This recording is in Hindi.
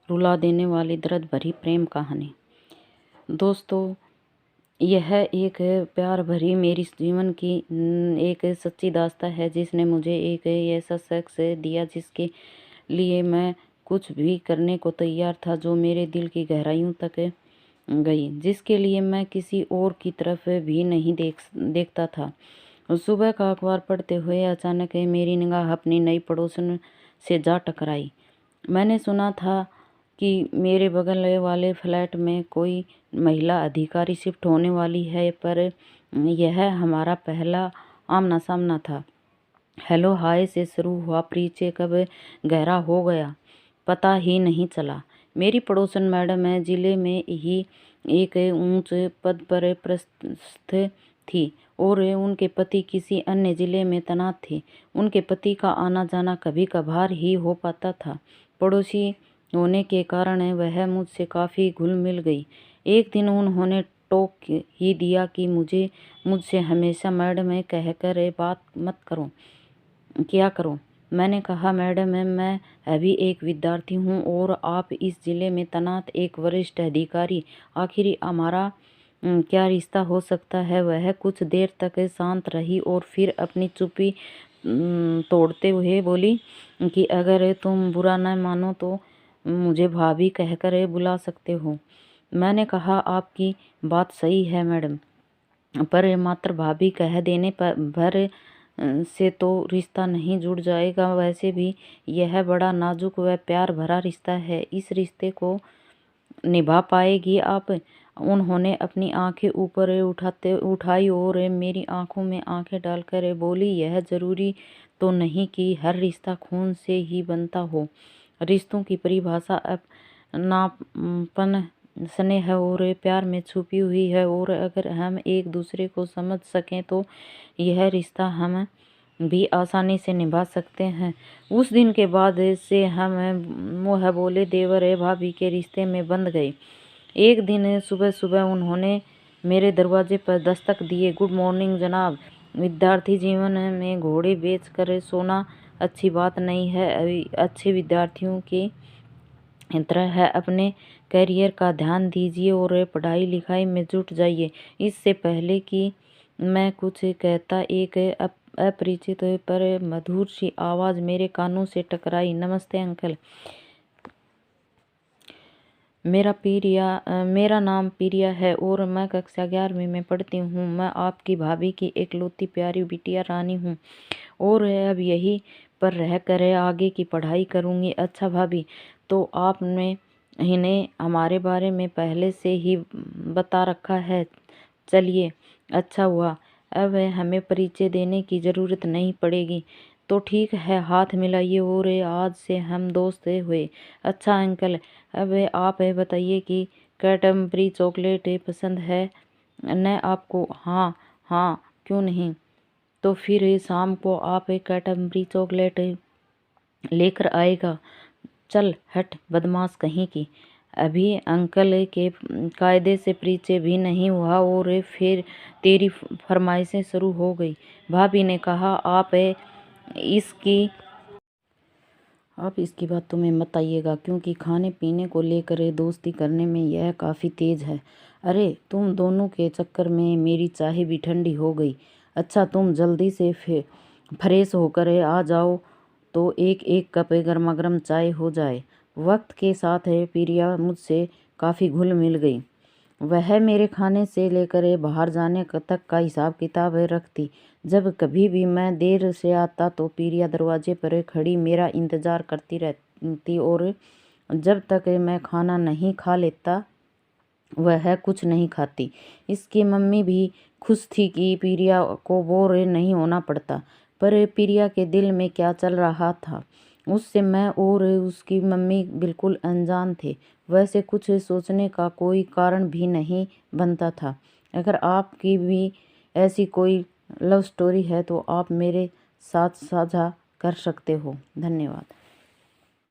रुला देने वाली दर्द भरी प्रेम कहानी। दोस्तों, यह एक प्यार भरी मेरी जीवन की एक सच्ची दास्तां है, जिसने मुझे एक ऐसा शख्स दिया जिसके लिए मैं कुछ भी करने को तैयार था, जो मेरे दिल की गहराइयों तक गई, जिसके लिए मैं किसी और की तरफ भी नहीं देखता था। सुबह का अखबार पढ़ते हुए अचानक मेरी निगाह अपनी नई पड़ोसन से जा टकराई। मैंने सुना था कि मेरे बगल वाले फ्लैट में कोई महिला अधिकारी शिफ्ट होने वाली है, पर यह हमारा पहला आमना सामना था। हेलो हाय से शुरू हुआ परिचय कब गहरा हो गया पता ही नहीं चला। मेरी पड़ोसन मैडम है, जिले में ही एक ऊंच पद पर प्रस्थ थी और उनके पति किसी अन्य जिले में तैनात थे। उनके पति का आना जाना कभी कभार ही हो पाता था। पड़ोसी होने के कारण वह मुझसे काफ़ी घुल मिल गई। एक दिन उन्होंने टोक ही दिया कि मुझसे हमेशा मैडम कहकर बात मत करो, क्या करो। मैंने कहा, मैडम मैं अभी एक विद्यार्थी हूँ और आप इस जिले में तैनात एक वरिष्ठ अधिकारी, आखिर हमारा क्या रिश्ता हो सकता है। वह कुछ देर तक शांत रही और फिर अपनी चुप्पी तोड़ते हुए बोली कि अगर तुम बुरा न मानो तो मुझे भाभी कहकर बुला सकते हो। मैंने कहा, आपकी बात सही है मैडम, पर मात्र भाभी कह देने पर भर से तो रिश्ता नहीं जुड़ जाएगा। वैसे भी यह बड़ा नाजुक व प्यार भरा रिश्ता है। इस रिश्ते को निभा पाएगी आप? उन्होंने अपनी आंखें ऊपर उठाई और मेरी आंखों में आंखें डालकर बोली, यह जरूरी तो नहीं कि हर रिश्ता खून से ही बनता हो। रिश्तों की परिभाषा अपनापन, स्नेह और प्यार में छुपी हुई है, और अगर हम एक दूसरे को समझ सकें तो यह रिश्ता हम भी आसानी से निभा सकते हैं। उस दिन के बाद से हम मुँह बोले देवर भाभी के रिश्ते में बंध गए। एक दिन सुबह सुबह उन्होंने मेरे दरवाजे पर दस्तक दिए। गुड मॉर्निंग जनाब, विद्यार्थी जीवन में घोड़े बेच कर सोना अच्छी बात नहीं है। अच्छे विद्यार्थियों की तरह है अपने करियर का ध्यान दीजिए और पढ़ाई लिखाई में जुट जाइए। इससे पहले कि मैं कुछ कहता, एक अपरिचित पर मधुर सी आवाज़ मेरे कानों से टकराई। नमस्ते अंकल, मेरा नाम प्रिया है और मैं कक्षा 11वीं में पढ़ती हूँ। मैं आपकी भाभी की एकलौती प्यारी बिटिया रानी हूँ और अब यहीं पर रह कर आगे की पढ़ाई करूँगी। अच्छा भाभी, तो आपने इन्हें हमारे बारे में पहले से ही बता रखा है। चलिए, अच्छा हुआ, अब हमें परिचय देने की ज़रूरत नहीं पड़ेगी। तो ठीक है, हाथ मिलाइए और आज से हम दोस्त हुए। अच्छा अंकल, अब आप बताइए कि कैडबरी चॉकलेट पसंद है न आपको? हाँ हाँ, क्यों नहीं। तो फिर शाम को आप कैडबरी चॉकलेट लेकर आएगा। चल हट बदमाश कहीं की। अभी अंकल के कायदे से परिचय भी नहीं हुआ और फिर तेरी फरमाइशें शुरू हो गई। भाभी ने कहा, आप इसकी बात तुम्हें मत आइएगा, क्योंकि खाने पीने को लेकर दोस्ती करने में यह काफ़ी तेज है। अरे तुम दोनों के चक्कर में मेरी चाय भी ठंडी हो गई। अच्छा, तुम जल्दी से फ्रेश होकर आ जाओ तो एक एक कप गर्मा गर्म चाय हो जाए। वक्त के साथ प्रिया मुझसे काफ़ी घुल मिल गई। वह मेरे खाने से लेकर बाहर जाने तक का हिसाब किताब रखती। जब कभी भी मैं देर से आता तो प्रिया दरवाजे पर खड़ी मेरा इंतज़ार करती रहती और जब तक मैं खाना नहीं खा लेता वह कुछ नहीं खाती। इसकी मम्मी भी खुश थी कि प्रिया को बोर नहीं होना पड़ता। पर प्रिया के दिल में क्या चल रहा था उससे मैं और उसकी मम्मी बिल्कुल अनजान थे। वैसे कुछ सोचने का कोई कारण भी नहीं बनता था। अगर आपकी भी ऐसी कोई लव स्टोरी है तो आप मेरे साथ साझा कर सकते हो। धन्यवाद।